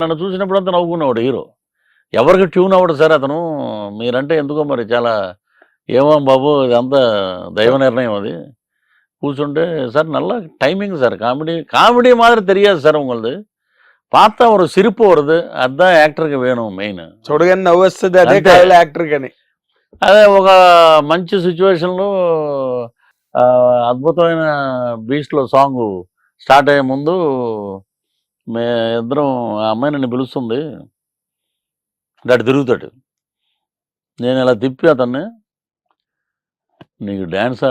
నన్ను చూసినప్పుడంతా నవ్వుకునేవాడు హీరో. ఎవరికి tune అవ్వడు sir అతను. మీరంటే ఎందుకో మరి చాలా ఏమో బాబు ఇదంతా దైవ నిర్ణయం అది. కూర్చుంటే సార్ நல்லா டைமிங் சார். காமெடி மாதிரி தெரியாது சார் உங்களுது. பார்த்தா ஒரு சிரிப்பு வருது. அதுதான் యాక్టర్‌కి వేணும் మెయిన్. చూడగానే నవ్వొస్తది అదే అంతే. కావాలి యాక్టర్ గని. అదే ఒక మంచి సిట్యుయేషన్‌లో అద్భుతమైన 'బీస్ట్‌లో' సాంగు స్టార్ట్ అయ్యే ముందు మే ఇద్దరం ఆ అమ్మాయి నన్ను పిలుస్తుంది. అటు తిరుగుతాడు. నేను ఇలా తిప్పి అతన్ని నీకు డాన్స్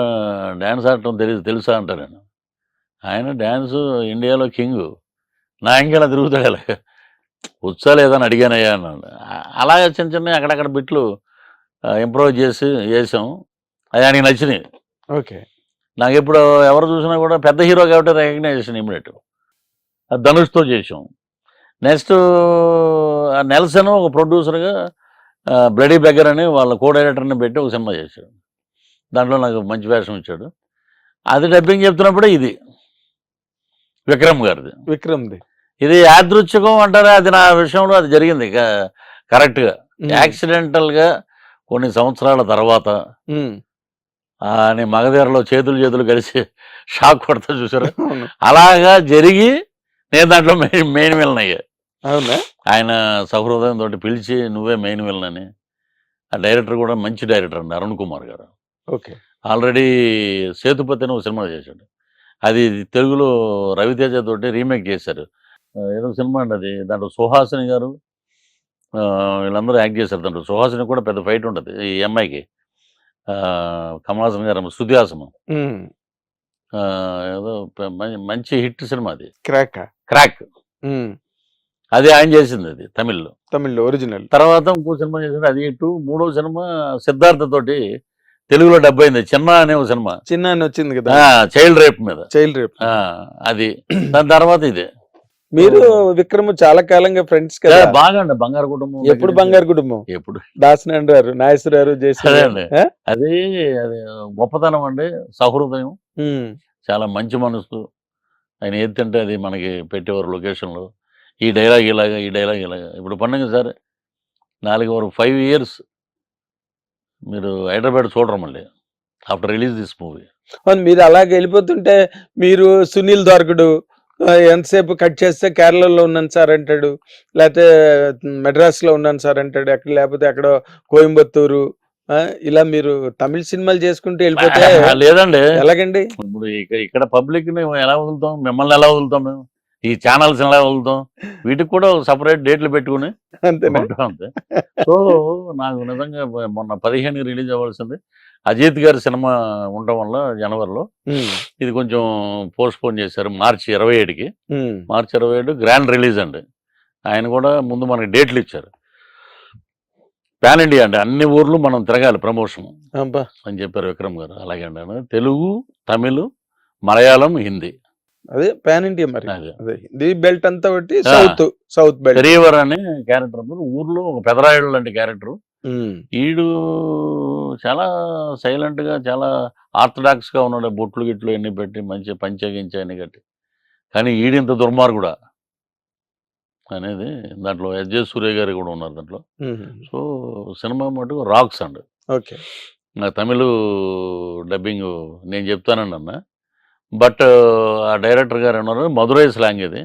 ఆడటం తెలుసా అంటా నేను. ఆయన డాన్సు ఇండియాలో కింగు. నా ఇంకెలా తిరుగుతాడు ఇలాగ. వచ్చా లేదా అని అడిగానయ్యా అన్నాడు. అలాగే చిన్న చిన్నవి అక్కడక్కడ బిట్లు ఇంప్రూవైజ్ చేసాం. అది ఆయనకి నచ్చినాయి. ఓకే. నాకెప్పుడు ఎవరు చూసినా కూడా పెద్ద హీరో కాబట్టి రికగ్నైజేషన్ ఇమ్మీడియట్. ధనుష్తో చేసాం. నెక్స్ట్ నెల్సన్ ఒక ప్రొడ్యూసర్గా బ్లడీ బెగ్గర్ అని వాళ్ళ కో డైరెక్టర్ని పెట్టి ఒక సినిమా చేశాడు. దాంట్లో నాకు మంచి వేషం ఇచ్చాడు. అది డబ్బింగ్ చెప్తున్నప్పుడే ఇది విక్రమ్ గారిది. విక్రమ్‌ది. ఇది యాదృచ్ఛికం అంటారా, అది నా విషయంలో అది జరిగింది కరెక్ట్గా. యాక్సిడెంటల్గా కొన్ని సంవత్సరాల తర్వాత నేను మగధీరలో చేతులు కలిసి షాక్ కొడతా చూసారు, అలాగా జరిగి నేను దాంట్లో మెయిన్ విలన్ అయ్యా. అవునా? ఆయన సహృదయం తోటి పిలిచి నువ్వే మెయిన్ విలన్ అని. ఆ డైరెక్టర్ కూడా మంచి డైరెక్టర్ అండి, అరుణ్ కుమార్ గారు. ఓకే. ఆల్రెడీ సేతుపతి అని ఒక సినిమా చేశాడు. అది తెలుగులో రవితేజ తోటి రీమేక్ చేశారు. ఏదో సినిమా అండి అది. దాంట్లో సుహాసిని గారు వీళ్ళందరూ యాక్ట్ చేశారు. దాంట్లో సుహాసిని కూడా పెద్ద ఫైట్ ఉంటుంది ఈ అమ్మాయికి. కమల్ హాసన్ గారు శృతి హాసన్. ఏదో మంచి హిట్ సినిమా అది. క్రాక్ అది ఆయన చేసింది, అది తమిళ్లో ఒరిజినల్. తర్వాత ఇంకో సినిమా చేసింది, అది హిట్. మూడో సినిమా సిద్ధార్థ తోటి తెలుగులో డబ్ అయింది, చిన్న అనే ఒక సినిమా. చిన్న అని వచ్చింది కదా, చైల్డ్ రేప్ మీద. అది దాని తర్వాత ఇదే. మీరు విక్రమ్ చాలా కాలంగా ఫ్రెండ్స్ కదా? బాగా అండి, బంగారు కుటుంబం. ఎప్పుడు బంగారు కుటుంబం? ఎప్పుడు దాసనారాయణ గారు, నాగేశ్వరరావు చేశారు. అది గొప్పతనం అండి, సహృదయం, చాలా మంచి మనసు. ఆయన ఏది తింటే అది మనకి పెట్టేవారు లొకేషన్లో. ఈ డైలాగ్ ఇలాగా, ఈ డైలాగ్ ఇలాగా. ఇప్పుడు పండుగ సార్ 5 years మీరు హైదరాబాద్ చూడరు మళ్ళీ ఆఫ్టర్ రిలీజ్ దిస్ మూవీ. మీరు అలాగే వెళ్ళిపోతుంటే మీరు సునీల్ దొరకడు, ఎంతసేపు కట్ చేస్తే కేరళలో ఉన్నాను సార్ అంటాడు, లేకపోతే మెడ్రాస్లో ఉన్నాను సార్ అంటాడు, ఎక్కడ లేకపోతే ఎక్కడో కోయంబత్తూరు, ఇలా మీరు తమిళ సినిమాలు చేసుకుంటూ వెళ్ళిపోతే లేదండి ఎలాగండి? ఇప్పుడు ఇక్కడ పబ్లిక్ ని ఎలా వదులుతాం, మిమ్మల్ని ఎలా వదులుతాం, మేము ఈ ఛానల్స్ ఎలా వదులుతాం, వీటికి కూడా సపరేట్ డేట్లు పెట్టుకుని అంతే. సో నాకు నిజంగా మొన్న 15 రిలీజ్ అవ్వాల్సింది, అజిత్ గారి సినిమా ఉండడం వల్ల జనవరిలో ఇది కొంచెం పోస్ట్ పోన్ చేశారు. మార్చి 27కి. మార్చి 27 గ్రాండ్ రిలీజ్ అండి. ఆయన కూడా ముందు మనకి డేట్లు ఇచ్చారు. పాన్ ఇండియా అండి, అన్ని ఊర్లు మనం తిరగాలి ప్రమోషన్ అని చెప్పారు విక్రమ్ గారు. అలాగే అండి, తెలుగు, తమిళ్, మలయాళం, హిందీ. అదే పాన్ ఇండియా. మరి హిందీ బెల్ట్ అంతా బట్టి సౌత్ బెల్ట్. పెరియవర్ అనే క్యారెక్టర్ ఊర్లో ఒక పెదరాయుడు లాంటి క్యారెక్టర్. ఈడు చాలా సైలెంట్ గా, చాలా ఆర్థడాక్స్ గా ఉన్నాడు. బొట్లు గిట్లు ఎన్ని పెట్టి మంచి పంచగించి అన్ని కట్టి. కానీ ఈడింత దుర్మార్గుడా అనేది దాంట్లో ఎస్జే సూర్య గారు కూడా ఉన్నారు దాంట్లో. సో సినిమా మటుకు రాక్స్ అండి. ఓకే. నా తమిళ్ డబ్బింగ్ నేను చెప్తానండి అన్న, బట్ ఆ డైరెక్టర్ గారు అన్నారు మధురై స్లాంగ్ ఇది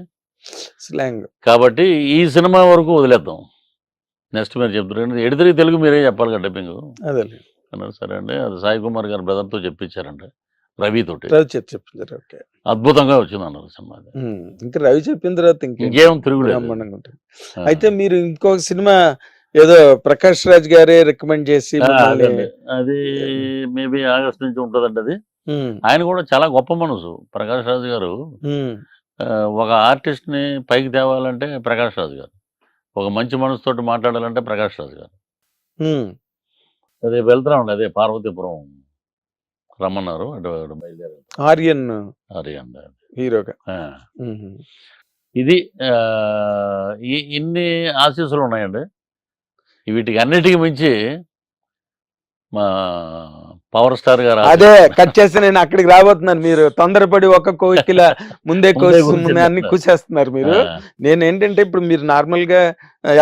స్లాంగ్ కాబట్టి ఈ సినిమా వరకు వదిలేద్దాం, నెక్స్ట్ మీరు చెప్తారు ఎడితిరిగి తెలుగు మీరే చెప్పాలి కదా డబ్బింగ్ అన్నారు. సరే అండి, అది సాయి కుమార్ గారు బ్రదర్తో చెప్పించారండి, రవి తోటి చెప్పించారు. అద్భుతంగా వచ్చింది అన్నారు సినిమా. ఇంకా రవి చెప్పిన తర్వాత ఇంకేం తిరుగులేదు. అయితే మీరు ఇంకొక సినిమా ఏదో ప్రకాష్ రాజ్ గారే రికమెండ్ చేసి, అది మేబీ ఆగస్ట్ నుంచి ఉంటుందండి. అది ఆయన కూడా చాలా గొప్ప మనసు ప్రకాష్ రాజ్ గారు. ఒక ఆర్టిస్ట్ ని పైకి తేవాలంటే ప్రకాష్ రాజ్ గారు, ఒక మంచి మనసుతోటి మాట్లాడాలంటే ప్రకాష్ రాజ్ గారు. అదే వెళ్తున్నామండి, అదే పార్వతీపురం రమ్మన్నారు, అటు బయలుదేరారు. ఆర్యన్ హీరోగా. ఇది ఇన్ని ఆశీస్సులు ఉన్నాయండి. వీటికి అన్నిటికీ మించి మా పవర్ స్టార్ గారు అదే కట్ చేసి నేను అక్కడికి రాబోతున్నాను. మీరు తొందరపడి ఒక కోకిల ముందే కోసి అన్ని కూసేస్తున్నారు మీరు. నేను ఏంటంటే ఇప్పుడు మీరు నార్మల్ గా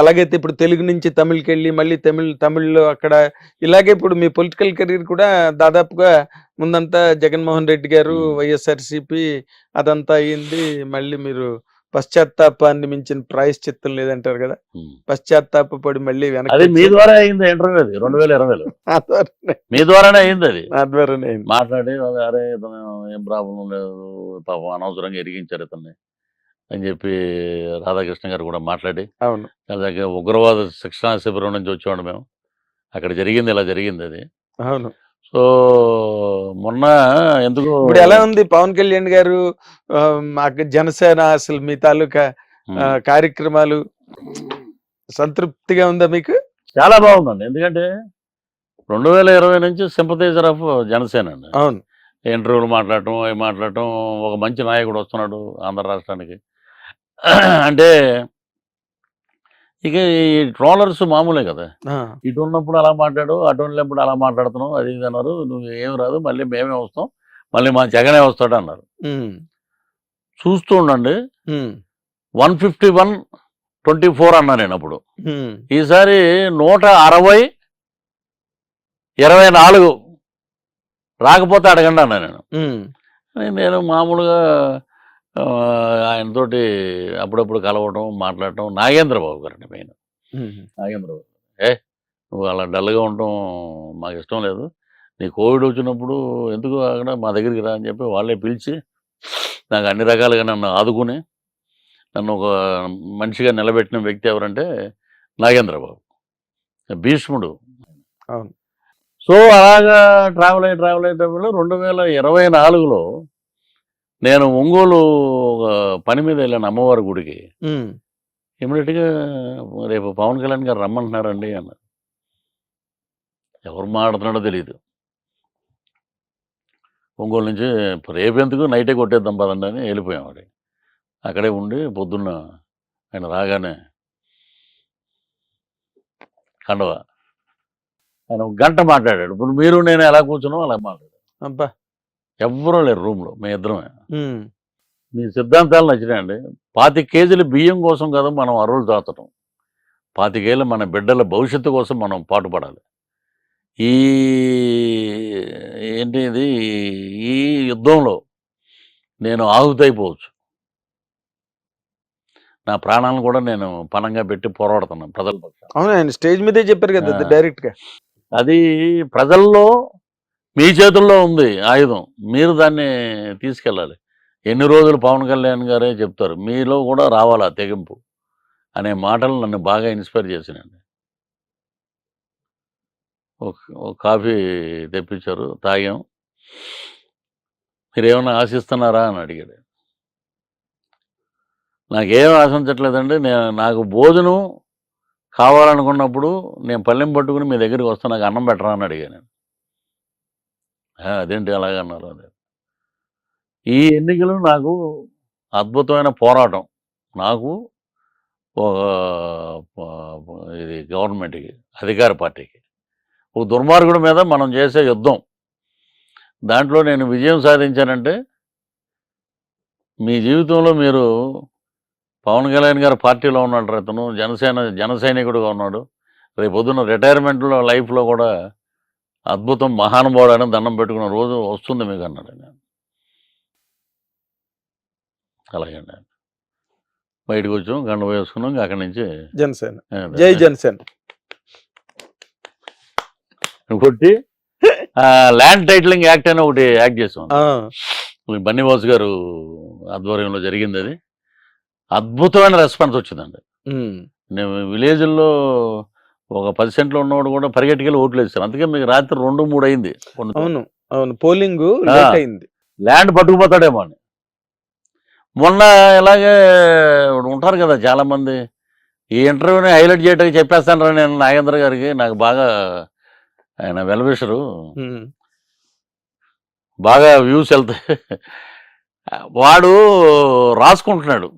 ఎలాగైతే ఇప్పుడు తెలుగు నుంచి తమిళ్కి వెళ్ళి మళ్ళీ తమిళ్లో అక్కడ ఇలాగే ఇప్పుడు మీ పొలిటికల్ కెరీర్ కూడా దాదాపుగా ముందంతా జగన్మోహన్ రెడ్డి గారు వైఎస్ఆర్సిపి అదంతా అయ్యింది. మళ్ళీ మీరు పశ్చాత్తాపాన్ని మించిన ప్రాయశ్చిత్తం లేదంటారు కదా, పశ్చాత్తాప పడి మళ్ళీ అది మీ ద్వారా అయింది ఇంటర్వ్యూ. అది 2020లో మీ ద్వారానే అయింది. అది మాట్లాడి అరే ఇతను ఏం ప్రాబ్లం లేదు, పాపం అనవసరంగా ఎరిగించారు ఇతన్ని అని చెప్పి రాధాకృష్ణ గారు కూడా మాట్లాడి, అవును అలాగే ఉగ్రవాద శిక్షణా శిబిరం నుంచి వచ్చేవాడు మేము, అక్కడ జరిగింది ఇలా జరిగింది అది. అవును. సో మొన్న ఎందుకు ఇప్పుడు ఎలా ఉంది పవన్ కళ్యాణ్ గారు మాకు జనసేన అసలు మీ తాలూకా కార్యక్రమాలు సంతృప్తిగా ఉందా మీకు? చాలా బాగుందండి. ఎందుకంటే 2020 నుంచి సింపథైజర్ ఆఫ్ జనసేన అండి. అవును. ఇంటర్వ్యూలు మాట్లాడటం అవి మాట్లాడటం, ఒక మంచి నాయకుడు వస్తున్నాడు ఆంధ్ర రాష్ట్రానికి అంటే ఇక ఈ ట్రోలర్స్ మామూలే కదా, ఇటు ఉన్నప్పుడు అలా మాట్లాడు అటు ఉన్నప్పుడు అలా మాట్లాడుతున్నావు అది ఇది అన్నారు. నువ్వు ఏమి రాదు, మళ్ళీ మేమే వస్తాం, మళ్ళీ మా జగనే వస్తాడు అన్నారు. చూస్తూ ఉండండి 151-24 అన్నా నేను అప్పుడు. ఈసారి 160-24 రాకపోతే అడగండి అన్నా నేను. నేను మామూలుగా ఆయనతోటి అప్పుడప్పుడు కలవటం మాట్లాడటం. నాగేంద్రబాబు గారండి మెయిన్. నాగేంద్రబాబు నువ్వు అలా డల్గా ఉండటం మాకు ఇష్టం లేదు, నీ కోవిడ్ వచ్చినప్పుడు ఎందుకు అక్కడ మా దగ్గరికి రా అని చెప్పి వాళ్ళే పిలిచి నాకు అన్ని రకాలుగా నన్ను ఆదుకుని నన్ను ఒక మనిషిగా నిలబెట్టిన వ్యక్తి ఎవరంటే నాగేంద్రబాబు, భీష్ముడు. అవును. సో అలాగా ట్రావెల్ అయ్యేటప్పుడు 2024లో నేను ఒంగోలు ఒక పని మీద వెళ్ళాను అమ్మవారి గుడికి. ఇమీడియట్గా రేపు పవన్ కళ్యాణ్ గారు రమ్మంటున్నారండి అన్నారు. ఎవరు మాట్లాడుతున్నాడో తెలియదు. ఒంగోలు నుంచి రేపు ఎందుకు నైటే కొట్టేద్దాం పదండి అని వెళ్ళిపోయాం. వాడి అక్కడే ఉండి పొద్దున్న ఆయన రాగానే కండవ ఆయన 1 గంట మాట్లాడాడు. ఇప్పుడు మీరు నేను ఎలా కూర్చున్నాం అలా మాట్లాడాడు. అబ్బా ఎవ్వరూ లేరు రూమ్లో, మేము ఇద్దరమే. మీ సిద్ధాంతాలు నచ్చినాయండి. 25 కేజీల బియ్యం కోసం కదా మనం అరువులు దాచటం, 25 ఏళ్ళ మన బిడ్డల భవిష్యత్తు కోసం మనం పాటుపడాలి. ఈ ఏంటి ఇది, ఈ యుద్ధంలో నేను ఆహుతైపోవచ్చు, నా ప్రాణాలను కూడా నేను పణంగా పెట్టి పోరాడుతున్నాను ప్రజల పక్షాన. అవును, ఆయన స్టేజ్ మీదే చెప్పారు కదా డైరెక్ట్ గా. అది ప్రజల్లో మీ చేతుల్లో ఉంది ఆయుధం, మీరు దాన్ని తీసుకెళ్ళాలి. ఎన్ని రోజులు పవన్ కళ్యాణ్ గారే చెప్తారు, మీలో కూడా రావాలా తెగింపు అనే మాటలు నన్ను బాగా ఇన్స్పైర్ చేసినండి. ఒక కాఫీ తెప్పించారు, తాగాం. మీరేమన్నా ఆశిస్తున్నారా అని అడిగాడు. నాకేం ఆశించట్లేదండి, నాకు భోజనం కావాలనుకున్నప్పుడు నేను పళ్ళెం పట్టుకుని మీ దగ్గరికి వస్తాను, నాకు అన్నం పెట్టరా అని అడిగాను. అదేంటి అలాగన్నారు. అదే ఈ ఎన్నికలు నాకు అద్భుతమైన పోరాటం. నాకు ఇది గవర్నమెంట్కి, అధికార పార్టీకి, ఒక దుర్మార్గుడి మీద మనం చేసే యుద్ధం. దాంట్లో నేను విజయం సాధించానంటే మీ జీవితంలో మీరు పవన్ కళ్యాణ్ గారు పార్టీలో ఉన్నాడు, అతను జన సైనికుడుగా ఉన్నాడు, రేపు పొద్దున్న రిటైర్మెంట్లో లైఫ్లో కూడా అద్భుతం మహానుభావుడు అని దండం పెట్టుకున్న రోజు వస్తుంది మీకు అన్నాడు. నేను అలాగే బయటకు వచ్చాం, గంట వేసుకున్నాం. అక్కడి నుంచి జనసేన, జై జనసేన కొట్టి ల్యాండ్ టైటిలింగ్ యాక్ట్ అని ఒకటి యాక్ట్ చేసాం. బన్నీవాసు గారు ఆధ్వర్యంలో జరిగింది. అది అద్భుతమైన రెస్పాన్స్ వచ్చిందండి. నేను విలేజ్లో ఒక 10 సెంట్లు ఉన్నవాడు కూడా పరిగెట్టుకెళ్ళి ఓట్లు వేస్తారు. అందుకే మీకు రాత్రి 2-3 అయింది. అవును అవును, పోలింగ్ అయింది. ల్యాండ్ పట్టుకుపోతాడేమో అని. మొన్న ఇలాగే ఉంటారు కదా చాలామంది, ఈ ఇంటర్వ్యూని హైలైట్ చేయడానికి చెప్పేస్తాను రా నేను నాగేంద్ర గారికి, నాకు బాగా ఆయన వెల్విషరు, బాగా వ్యూస్ వెళ్తాయి. వాడు రాసుకుంటున్నాడు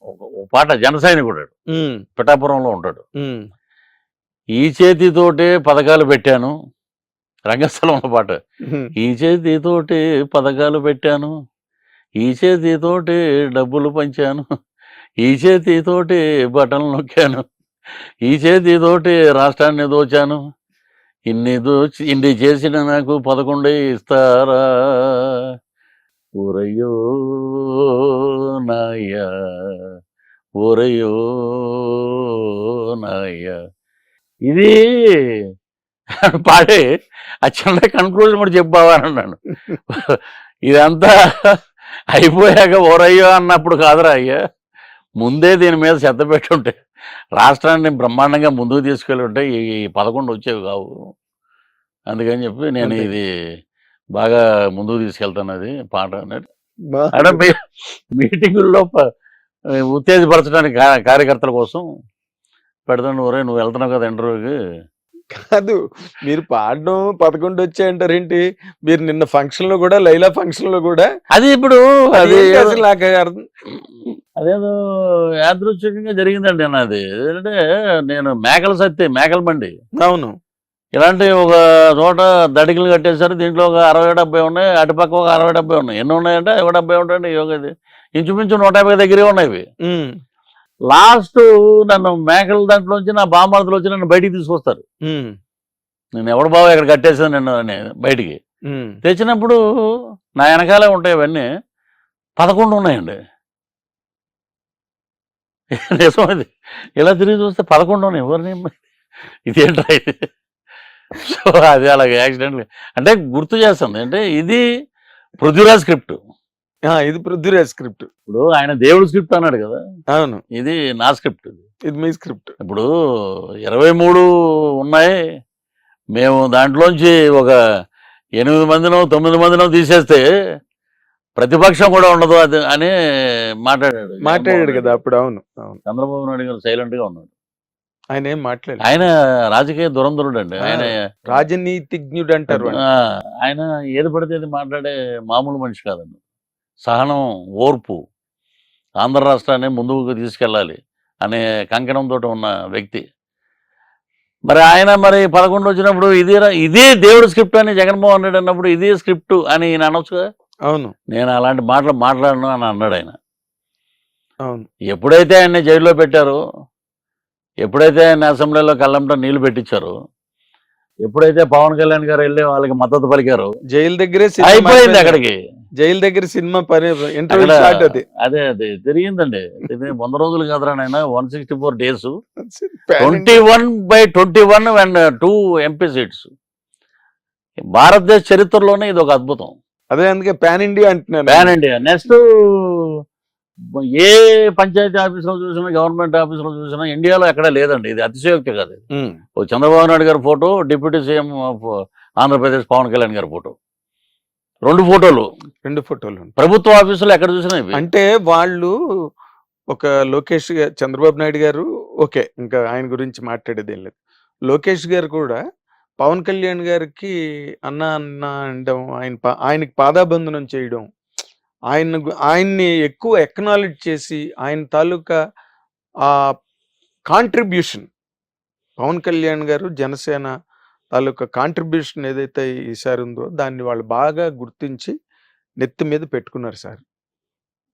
ఒక పాట, జన సైనికుడు, పిఠాపురంలో ఉంటాడు. ఈ చేతితోటే పథకాలు పెట్టాను, రంగస్థలంలో పాట. ఈ చేతితోటి పథకాలు పెట్టాను, ఈ చేతితోటి డబ్బులు పంచాను, ఈ చేతితోటి బటన్లు నొక్కాను, ఈ చేతితోటి రాష్ట్రాన్ని దోచాను, ఇన్ని చేసిన నాకు 11 ఇస్తారా, ఊరయ్యో నాయ్యా, ఊరయ్యో నాయ్యా. ఇది పాడే ఆ చిన్న కన్క్లూజన్ కూడా చెప్పావా అని అన్నాను. ఇదంతా అయిపోయాక ఓరయ్యో అన్నప్పుడు కాదురా అయ్యా, ముందే దీని మీద శ్రద్ధ పెట్టుంటే, రాష్ట్రాన్ని బ్రహ్మాండంగా ముందుకు తీసుకెళ్ళి ఉంటే ఈ 11 వచ్చేవి కావు. అందుకని చెప్పి నేను అంతే. ఇది బాగా ముందుకు తీసుకెళ్తాను అది పాట అన్నట్టు. బా- అంటే మీటింగుల్లో ఉత్తేజపరచడానికి కార్యకర్తల కోసం పెడతాను. ఒరే నువ్వు వెళ్తున్నావు కదా ఇంటర్వ్యూకి, కాదు, మీరు పాడడం 11 వచ్చాయంటారేంటి? మీరు నిన్న ఫంక్షన్ లో కూడా, లైలా ఫంక్షన్ లో కూడా అది ఇప్పుడు అది అదేంటి అసలు నాకు అర్థం. అదేదో యాదృచ్ఛికంగా జరిగిందండి నాది. ఏంటంటే నేను మేకల బండి అవును. ఇలాంటి ఒక చోట దడికలు కట్టేశారు. దీంట్లో ఒక 60-70 ఉన్నాయి, అటుపక్క ఒక 60-70 ఉన్నాయి. ఎన్ని ఉన్నాయంటే 70 ఉంటాయండి. యోగది ఇంచుమించు 150 దగ్గరే ఉన్నాయి ఇవి. ఉమ్, లాస్ట్ నన్ను మేకల దాంట్లోంచి నా బామ్మర్దులు వచ్చి నన్ను బయటికి తీసుకొస్తారు. ఉమ్, నేను ఎవడు బాబు ఇక్కడ కట్టేసాను నిన్ను అని బయటికి ఉమ్. తెచ్చినప్పుడు నా వెనకాలే ఉంటాయి అవన్నీ. 11 ఉన్నాయండి. నిజం ఇది. ఇలా తిరిగి చూస్తే 11 ఉన్నాయి. ఎవరిని ఇదేంట్రా ఇది? సో అది అలాగే యాక్సిడెంట్ అంటే గుర్తు చేస్తుంది. అంటే ఇది పృథ్వీరాజ్ స్క్రిప్ట్. ఇది పృథ్వీరాజ్ స్క్రిప్ట్. ఇప్పుడు ఆయన దేవుడు స్క్రిప్ట్ అన్నాడు కదా, అవును, ఇది నా స్క్రిప్ట్. ఇది మీ స్క్రిప్ట్. ఇప్పుడు 23 ఉన్నాయి. మేము దాంట్లోంచి ఒక 8 మందినో 9 మందినో తీసేస్తే ప్రతిపక్షం కూడా ఉండదు అది అని మాట్లాడాడు కదా అప్పుడు. అవును, అవును. చంద్రబాబు నాయుడు గారు సైలెంట్ గా ఉన్నాడు. ఆయన ఏం మాట్లాడారు. ఆయన రాజకీయ దురంధరుడు అండి. ఆయన రాజనీతిజ్ఞుడు అంటారు వాడిని. ఆయన ఏది పడితే అది మాట్లాడే మామూలు మనిషి కాదండి. సహనం, ఓర్పు, ఆంధ్ర రాష్ట్రాన్ని ముందుకు తీసుకెళ్ళాలి అనే కంకణంతో ఉన్న వ్యక్తి. మరి ఆయన 11 వచ్చినప్పుడు ఇదే దేవుడు స్క్రిప్ట్ అని జగన్మోహన్ రెడ్డి అన్నప్పుడు ఇదే స్క్రిప్ట్ అని ఈయన అనొచ్చుగా. అవును, నేను అలాంటి మాటలు మాట్లాడను అని అన్నాడు ఆయన. అవును. ఎప్పుడైతే ఆయన్ని జైల్లో పెట్టారో, ఎప్పుడైతే ఆయన అసెంబ్లీలో కళ్ళంట నీళ్లు పెట్టించారో, ఎప్పుడైతే పవన్ కళ్యాణ్ గారు వెళ్ళి వాళ్ళకి మద్దతు పలికారో, జైలు దగ్గరే అయిపోయింది అక్కడికి. జైలు దగ్గర సినిమా పని ఇంటర్వ్యూ అక్కడ స్టార్ట్. అది అదే తిరిగిందండి. ఇది 100 రోజులు కాదురా నాయన, 164 days, Pan 21/21 and 2 MP seats. భారతదేశ చరిత్రలోనే ఇది ఒక అద్భుతం. అదే అందుకే పాన్ ఇండియా అంటున్నాను. Pan India. నెక్స్ట్ ఏ పంచాయతీ ఆఫీసులో చూసినా, గవర్నమెంట్ ఆఫీసులో చూసినా ఇండియాలో ఎక్కడా లేదండి. ఇది అతిశయోక్తి కాదు. ఉమ్, ఓ చంద్రబాబు నాయుడు గారి photo, deputy CM of Andhra Pradesh Pawan Kalyan గారి ఫోటో, 2 ఫోటోలు 2 ఫోటోలు ఉంటాయి. ప్రభుత్వ ఆఫీసులో ఎక్కడ చూసినా ఇవి. అంటే వాళ్ళు ఒక లోకేష్ గారు, చంద్రబాబు నాయుడు గారు, ఓకే, ఇంకా ఆయన గురించి మాట్లాడేది ఏం లేదు. లోకేష్ గారు కూడా పవన్ కళ్యాణ్ గారికి అన్న అన్న అనడం, ఆయనకి పాదాబంధనం చేయడం, ఆయన్ని ఎక్కువ ఎక్నాలెడ్జ్ చేసి ఆయన తాలూకా ఆ కాంట్రిబ్యూషన్, పవన్ కళ్యాణ్ గారు జనసేన తాలూకా కాంట్రిబ్యూషన్ ఏదైతే ఈసారి ఉందో దాన్ని వాళ్ళు బాగా గుర్తించి నెత్తి మీద పెట్టుకున్నారు సార్.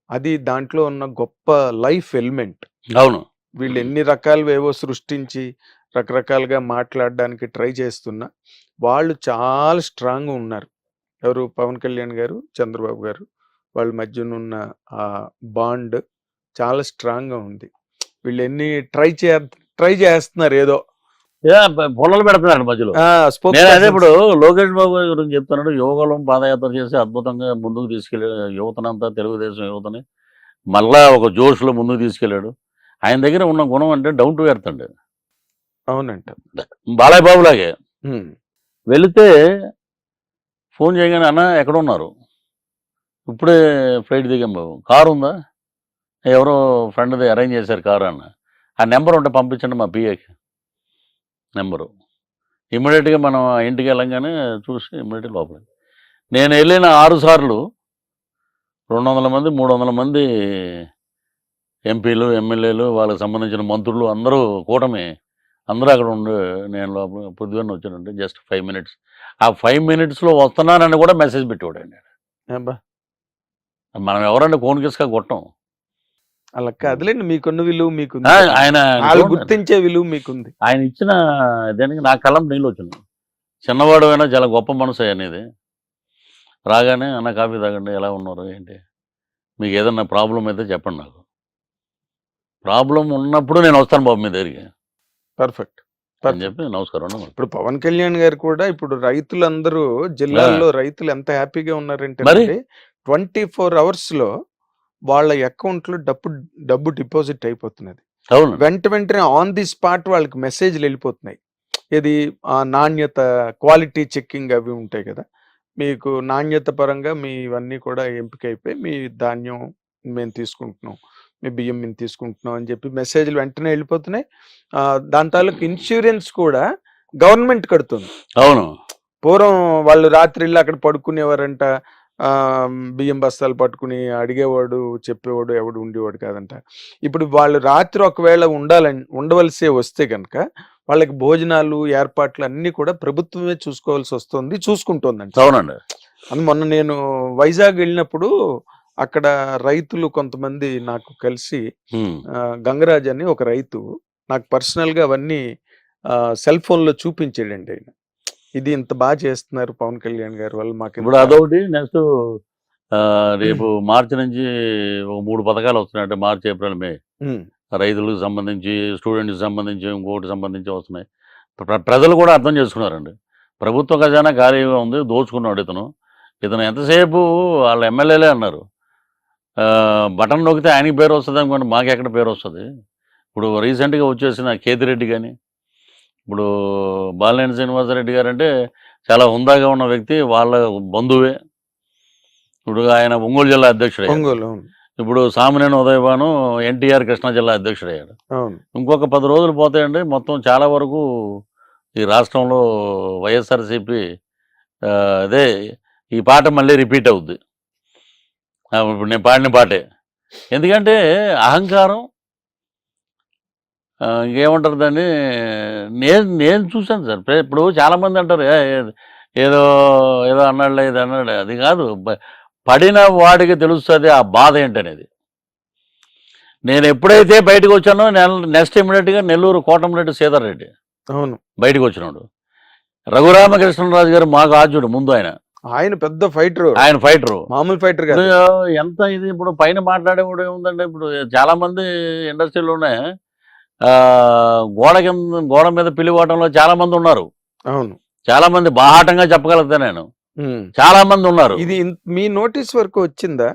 అది దాంట్లో ఉన్న గొప్ప లైఫ్ ఎలిమెంట్. అవును. వీళ్ళు ఎన్ని రకాలు ఏవో సృష్టించి రకరకాలుగా మాట్లాడడానికి ట్రై చేస్తున్నా వాళ్ళు చాలా స్ట్రాంగ్గా ఉన్నారు. ఎవరు? పవన్ కళ్యాణ్ గారు, చంద్రబాబు గారు, వాళ్ళ మధ్యన ఉన్న ఆ బాండ్ చాలా స్ట్రాంగ్గా ఉంది. వీళ్ళు ఎన్ని ట్రై చేస్తున్నారు ఏదో పొలాలు పెడుతున్నాడు మధ్యలో. నేను అదే ఇప్పుడు లోకేష్ బాబు గారి గురించి చెప్తున్నాడు. యువకులం పాదయాత్ర చేసి అద్భుతంగా ముందుకు తీసుకెళ్ళాడు యువతనంతా, తెలుగుదేశం యువతని మళ్ళా ఒక జోష్లో ముందుకు తీసుకెళ్ళాడు. ఆయన దగ్గర ఉన్న గుణం అంటే డౌన్ టు ఎర్త్ అండి. అవునంట. బాలయ్య బాబు లాగే ఉమ్, వెళితే ఫోన్ చేయగానే అన్న ఎక్కడ ఉన్నారు, ఇప్పుడే ఫ్లైట్ దిగాం బాబు, కారు ఉందా, ఎవరో ఫ్రెండ్ది అరేంజ్ చేశారు కారు అన్న. ఆ నెంబర్ ఉంటే పంపించండి మా పిఏకి నెంబరు. ఇమ్మీడియట్గా మనం ఇంటికి వెళ్ళంగానే చూసి ఇమ్మీడియట్గా లోపలికి. నేను వెళ్ళిన 6 సార్లు 200 మంది 300 మంది ఎంపీలు, ఎమ్మెల్యేలు, వాళ్ళకి సంబంధించిన మంత్రులు అందరూ కూటమి అందరూ అక్కడ ఉండి నేను లోపల పొద్దున్న వచ్చానంటే జస్ట్ 5 minutes. ఆ 5 minutesలో వస్తున్నానని కూడా మెసేజ్ పెట్టేవాడండి. అబ్బా! మనం ఎవరండి ఫోన్ కిస్కా కొట్టం. అలా కాదులేండి, మీకున్న విలువ మీకుంది. ఆయన వాళ్ళు గుర్తించే విలువ మీకుంది. ఆయన ఇచ్చిన దానికి నా కళ్ళం నీళ్ళు వచ్చినాయి. చిన్నవాడు అయినా చాలా గొప్ప మనసు అనేది. రాగానే అన్న కాఫీ తాగండి, ఎలా ఉన్నారు ఏంటి, మీకు ఏదన్నా ప్రాబ్లం అయితే చెప్పండి, నాకు ప్రాబ్లం ఉన్నప్పుడు నేను వస్తాను బాబు మీ దగ్గరికి పర్ఫెక్ట్ అని చెప్పి నమస్కారం అన్న. ఇప్పుడు పవన్ కళ్యాణ్ గారు కూడా ఇప్పుడు రైతులందరూ జిల్లాల్లో రైతులు ఎంత హ్యాపీగా ఉన్నారంటే మరి? 24 hours లో వాళ్ళ అకౌంట్ లో డబ్బు డిపాజిట్ అయిపోతున్నది. అవును, వెంటనే ఆన్ ది స్పాట్ వాళ్ళకి మెసేజ్లు వెళ్ళిపోతున్నాయి. ఇది నాణ్యత, క్వాలిటీ చెక్కింగ్ అవి ఉంటాయి కదా, మీకు నాణ్యత పరంగా మీ ఇవన్నీ కూడా ఎంపిక అయిపోయి మీ ధాన్యం మేము తీసుకుంటున్నాం, మీ బియ్యం మేము తీసుకుంటున్నాం అని చెప్పి మెసేజ్లు వెంటనే వెళ్ళిపోతున్నాయి. దాని తాలూకు ఇన్సూరెన్స్ కూడా గవర్నమెంట్ కడుతుంది. అవును, పూర్వం వాళ్ళు రాత్రిళ్ళు అక్కడ పడుకునేవారంట, బియ్యం బస్తాలు పట్టుకుని అడిగేవాడు చెప్పేవాడు ఎవడు ఉండేవాడు కాదంట. ఇప్పుడు వాళ్ళు రాత్రి ఒకవేళ ఉండవలసే వస్తే కనుక వాళ్ళకి భోజనాలు ఏర్పాట్లు అన్ని కూడా ప్రభుత్వమే చూసుకోవాల్సి వస్తుంది, చూసుకుంటుందంట. అవునండి. అని మొన్న నేను వైజాగ్ వెళ్ళినప్పుడు అక్కడ రైతులు కొంతమంది నాకు కలిసి, గంగరాజ్ అని ఒక రైతు నాకు పర్సనల్ గా అవన్నీ సెల్ ఫోన్ లో చూపించాడండి. ఆయన ఇది ఇంత బాగా చేస్తున్నారు పవన్ కళ్యాణ్ గారు వల్ల మాకు. ఇప్పుడు అదొకటి. నెక్స్ట్ రేపు మార్చి నుంచి ఒక 3 పథకాలు వస్తున్నాయి. అంటే మార్చి, ఏప్రిల్, మే. రైతులకు సంబంధించి, స్టూడెంట్కి సంబంధించి, ఇంకోటి సంబంధించి వస్తున్నాయి. ప్రజలు కూడా అర్థం చేసుకున్నారండి. ప్రభుత్వ ఖజానా ఖాళీగా ఉంది, దోచుకున్నాడు ఇతను ఎంతసేపు వాళ్ళ ఎమ్మెల్యేలే అన్నారు. బటన్ నొక్కితే ఆయనకి పేరు వస్తుంది అనుకోండి, మాకు ఎక్కడ పేరు వస్తుంది. ఇప్పుడు రీసెంట్గా వచ్చేసిన కేతిరెడ్డి కానీ, ఇప్పుడు బాలినేని శ్రీనివాసరెడ్డి గారు అంటే చాలా హుందాగా ఉన్న వ్యక్తి, వాళ్ళ బంధువే. ఇప్పుడు ఆయన ఒంగోలు జిల్లా అధ్యక్షుడు. ఇప్పుడు సామినేని ఉదయభాను ఎన్టీఆర్ కృష్ణా జిల్లా అధ్యక్షుడయ్యాడు. ఇంకొక 10 రోజులు పోతాయండి, మొత్తం చాలా వరకు ఈ రాష్ట్రంలో వైఎస్ఆర్సీపీ అదే ఈ పాట మళ్ళీ రిపీట్ అవుద్ది. ఇప్పుడు నేను పాడిన పాటే. ఎందుకంటే అహంకారం, ఇంకేమంటారు దాన్ని, నేను చూశాను సార్. ఇప్పుడు చాలామంది అంటారు ఏదో ఏదో అన్నాడులే, ఇది అన్నాడు. అది కాదు, పడిన వాడికి తెలుస్తుంది ఆ బాధ ఏంటనేది. నేను ఎప్పుడైతే బయటకు వచ్చానో నెక్స్ట్ ఇమీడియట్గా నెల్లూరు కోటమిరెడ్డి సీతారెడ్డి రెడ్డి బయటకు వచ్చినాడు. రఘురామకృష్ణరాజు గారు మాకు ఆద్యుడు ముందు. ఆయన పెద్ద ఫైటర్, ఆయన ఫైటరు, మామూలు ఫైటర్. ఎంత ఇది ఇప్పుడు పైన మాట్లాడేవాడు ఏముందంటే, ఇప్పుడు చాలా మంది ఇండస్ట్రీలోనే గోడ మీద పిలివాటంలో చాలా మంది ఉన్నారు. అవును, చాలా మంది బాహాటంగా చెప్పగలుగుతా నేను. చాలా మంది ఉన్నారు. ఇది మీ నోటీస్ వరకు వచ్చిందా?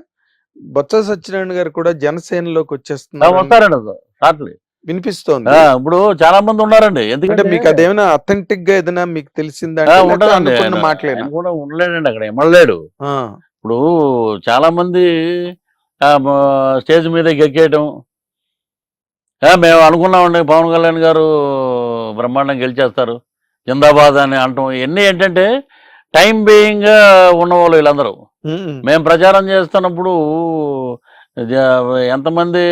బొత్స సత్యనారాయణ గారు కూడా జనసేనలోకి వచ్చేస్తున్నారు, వినిపిస్తోంది. ఇప్పుడు చాలా మంది ఉన్నారండి. ఎందుకంటే మీకు అదేమైనా అథెంటిక్ గా ఏదైనా మీకు తెలిసిందా? మాట్లాడినా కూడా ఉండలేడండి, అక్కడ ఎమ్మలేడు. ఇప్పుడు చాలా మంది స్టేజ్ మీద ఎక్కేయటం, మేము అనుకున్నామండి పవన్ కళ్యాణ్ గారు బ్రహ్మాండం గెలిచేస్తారు, జిందాబాద్ అని అంటాం. ఇవన్నీ ఏంటంటే టైం బీయింగ్ గా ఉన్నవాళ్ళు వీళ్ళందరూ. మేము ప్రచారం చేస్తున్నప్పుడు ఎంతమంది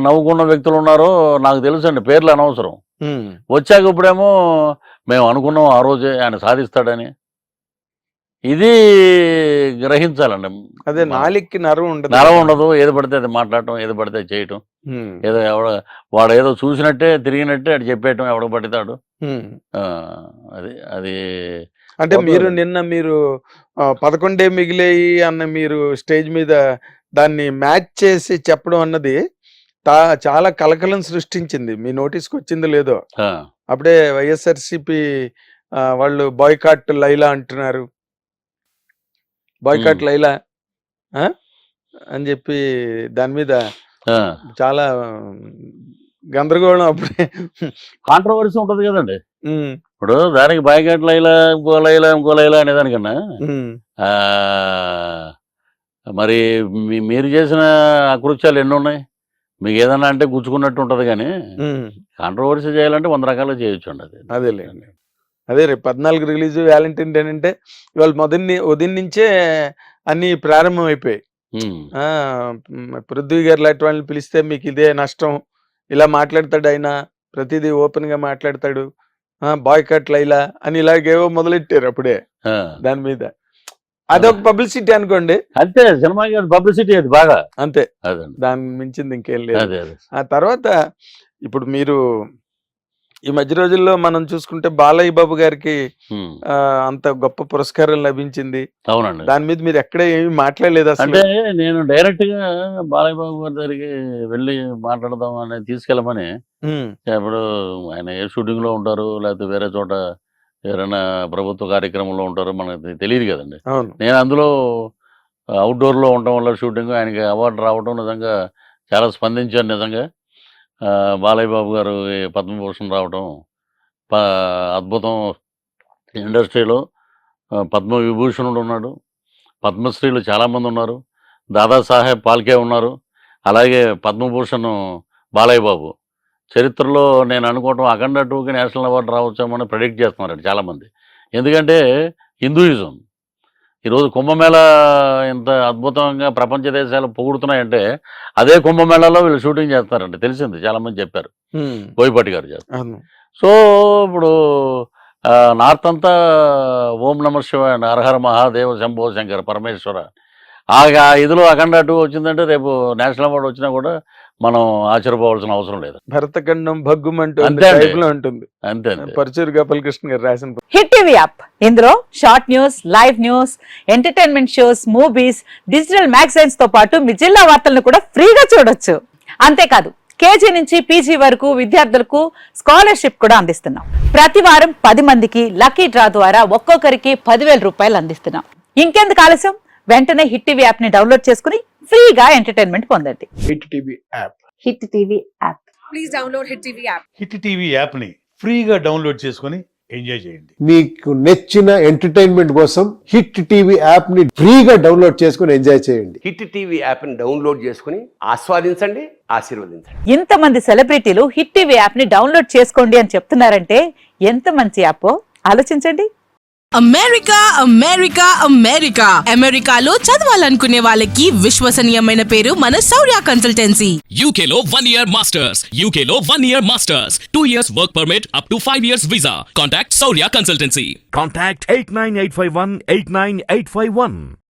నవ్వుకున్న వ్యక్తులు ఉన్నారో నాకు తెలుసు అండి, పేర్లు అనవసరం. వచ్చాక ఇప్పుడేమో మేము అనుకున్నాం ఆ రోజే ఆయన సాధిస్తాడని. ఇది గ్రహించాలండి. అదే నాలికి నరం ఉండదు, ఏది పడితే అది మాట్లాడటం, ఏది పడితే చేయటం, ఏదో వాడు ఏదో చూసినట్టే తిరిగినట్టే అటు చెప్పేయటం ఎవడ పడతాడు. అది అంటే మీరు 11 మిగిలేయి అన్న మీరు స్టేజ్ మీద దాన్ని మ్యాచ్ చేసి చెప్పడం అన్నది చాలా కలకలం సృష్టించింది. మీ నోటీస్కి వచ్చిందో లేదో, అప్పుడే వైఎస్ఆర్సీపీ వాళ్ళు బాయ్కాట్ లైలా అంటున్నారు. బాయ్కాట్ లైలా అని చెప్పి దాని మీద చాలా గందరగోళం, అప్పుడే కాంట్రవర్సీ ఉంటది కదండి. ఇప్పుడు దానికి బాయ్కాట్ లైలా, ఇంకో లైలా అనేదానికన్నా మరి మీరు చేసిన అకృత్యాలు ఎన్ని ఉన్నాయి? మీకు ఏదన్నా అంటే గుచ్చుకున్నట్టు ఉంటది, కానీ కాంట్రవర్సీ చేయాలంటే 100 రకాలుగా చేయొచ్చు అండి. అదే రేపు 14 రిలీజ్, వ్యాలంటైన్ డే అంటే ఇవాళ ఉదయం నుంచే అన్ని ప్రారంభం అయిపోయాయి. పృథ్వీ గారు లాంటి వాళ్ళని పిలిస్తే మీకు ఇదే నష్టం, ఇలా మాట్లాడతాడు ఆయన, ప్రతిదీ ఓపెన్ గా మాట్లాడతాడు, బాయ్కట్ లైలా అని ఇలాగేవో మొదలెట్టారు అప్పుడే ఆ. దాని మీద. అదొక పబ్లిసిటీ అనుకోండి, అంతే సినిమాకి పబ్లిసిటీ అది బాగా. అంతే, అదండి. దాని మించింది ఇంకేం లేదు. అదే అదే. ఆ తర్వాత ఇప్పుడు మీరు ఈ మధ్య రోజుల్లో మనం చూసుకుంటే బాలయ్య బాబు గారికి ఉమ్. అంత గొప్ప పురస్కారం లభించింది. అవునండి. దాని మీద మీరు ఎక్కడ ఏమి మాట్లాడలేదు అసలు. అంటే నేను డైరెక్ట్ గా బాలయ్య బాబు గారి దగ్గరికి వెళ్ళి మాట్లాడదాం అని తీసుకెళ్ళమని, ఉమ్, ఇప్పుడు ఆయన ఏ షూటింగ్ లో ఉంటారు లేకపోతే వేరే చోట ఎవరైనా ప్రభుత్వ కార్యక్రమంలో ఉంటారో మనకు తెలియదు కదండి. అవును, నేను అందులో అవుట్డోర్ లో ఉండటం వల్ల షూటింగ్ ఆయనకి అవార్డు రావడం నిజంగా చాలా స్పందించాను నిజంగా. బాలయ్య బాబు గారు ఈ పద్మభూషణ్ రావడం అద్భుతం. ఇండస్ట్రీలో పద్మ విభూషణుడు ఉన్నాడు, పద్మశ్రీలు చాలామంది ఉన్నారు, దాదాసాహెబ్ పాల్కే ఉన్నారు, అలాగే పద్మభూషణ్ బాలయ్య బాబు. చరిత్రలో నేను అనుకోవటం అఖండ 2కి నేషనల్ అవార్డు రావచ్చామని ప్రెడిక్ట్ చేస్తున్నారండి చాలామంది. ఎందుకంటే హిందూయిజం ఈరోజు కుంభమేళా ఇంత అద్భుతంగా ప్రపంచ దేశాలు పొగుడుతున్నాయంటే అదే కుంభమేళాలో వీళ్ళు షూటింగ్ చేస్తారండి, తెలిసింది, చాలామంది చెప్పారు, ఉమ్, బోయపాటి గారు చేస్తారు. అవును, సో ఇప్పుడు నార్త్ అంతా ఓం నమ శివాయ, హరహర మహాదేవ శంభో శంకర పరమేశ్వర. ఆ ఇదిలో అఖండ 2 వచ్చిందంటే రేపు నేషనల్ అవార్డు వచ్చినా కూడా మనం ఆశ్చర్యపోవాల్సిన అవసరం లేదు. భరతఖండం భగ్గుమంటూ అంతే అండి. టైప్ లో ఉంటుంది. అంతే అంతే. పరచూరు గోపాలకృష్ణ గారు రాసిన హిట్ టీవీ యాప్, ఇందులో short news, live news, entertainment shows, movies, digital magazines తో పాటు మీ జిల్లా వార్తలను కూడా ఫ్రీగా చూడొచ్చు. అంతేకాదు కేజీ నుంచి పీజీ వరకు విద్యార్థులకు స్కాలర్షిప్ కూడా అందిస్తున్నాం. ప్రతి వారం 10 మందికి లక్కీ డ్రా ద్వారా ఒక్కొక్కరికి 10,000 రూపాయలు అందిస్తున్నాం. ఇంకెందుకు ఆలస్యం, వెంటనే హిట్ టీవీ యాప్ ని డౌన్లోడ్ చేసుకుని ఫ్రీగా ఎంటర్టైన్మెంట్ పొందండి. Hit TV app. Hit TV app. Please download Hit TV app. Hit TV యాప్ని ఫ్రీగా డౌన్లోడ్ చేసుకొని ఎంజాయ్ చేయండి. మీకు నచ్చిన ఎంటర్టైన్మెంట్ కోసం హిట్ టీవీ యాప్ ని ఫ్రీగా డౌన్లోడ్ చేసుకుని ఎంజాయ్ చేయండి. హిట్ టీవీ యాప్ని డౌన్లోడ్ చేసుకుని ఆస్వాదించండి, ఆశీర్వదించండి. ఇంతమంది సెలబ్రిటీలు హిట్ టీవీ యాప్ ని డౌన్లోడ్ చేసుకోండి అని చెప్తున్నారంటే ఎంత మంచి యాప్ ఆలోచించండి. అమెరికా అమెరికా అమెరికా అమెరికాలో చదవాలనుకునే వాళ్ళకి విశ్వసనీయమైన పేరు మన శౌర్య కన్సల్టెన్సీ. UK లో 1 year masters. UK లో 1 year masters. 2 years work permit up to 5 years visa. Contact Saurya Consultancy. Contact 89851 89851.